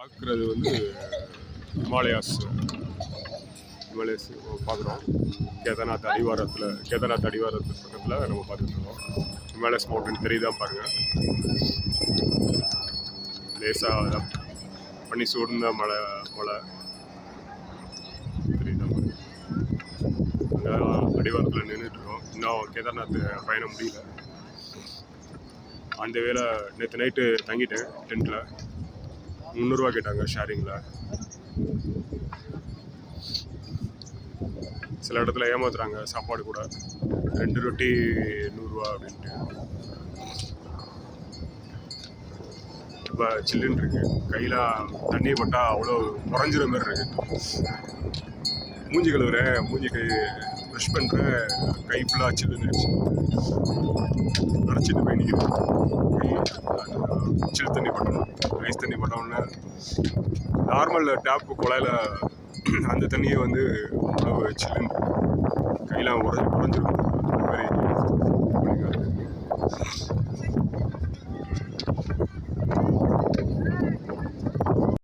பார்க்குறது வந்து ஹிமாலயாஸ் பார்க்குறோம். கேதார்நாத் அடிவாரத்து பக்கத்தில் நம்ம பார்த்துட்ருக்கோம். ஹிமாலயாஸ் மவுண்டன் தெரியுதான் பாருங்கள். லேசாக பண்ணி சூழ்ந்த மலை தெரியுதான் பாருங்கள். அங்கே அடிவாரத்தில் நின்றுட்டுருக்கோம். இன்னும் கேதார்நாத் பயணம் முடியல. அந்த வேலை நேற்று நைட்டு தங்கிட்டேன் டென்ட்டில். 300 ரூபா கேட்டாங்க ஷேரிங்கில். சில இடத்துல ஏமாத்துறாங்க சாப்பாடு கூட. 2 ரொட்டி 100 ரூபா அப்படின்ட்டு. இப்போ சில்லுன்னு இருக்கு. கையில் தண்ணி பட்டால் அவ்வளோ குறைஞ்சிற மாதிரி இருக்கு. மூஞ்சி கழுவுறேன், கை ப்ரஷ் பண்ணுறேன், கை ஃபுல்லாக சில்லுன்னு அடைச்சிட்டு போய் நிற்கிறேன். சில் தண்ணி பட்டணும், ஐஸ் தண்ணி பட்டோம்னா நார்மல் டேப்பு குழாயில் அந்த தண்ணியை வந்து அவ்வளோ சில்லுன்னு கையெல்லாம் உறைஞ்சிரும். அந்த மாதிரி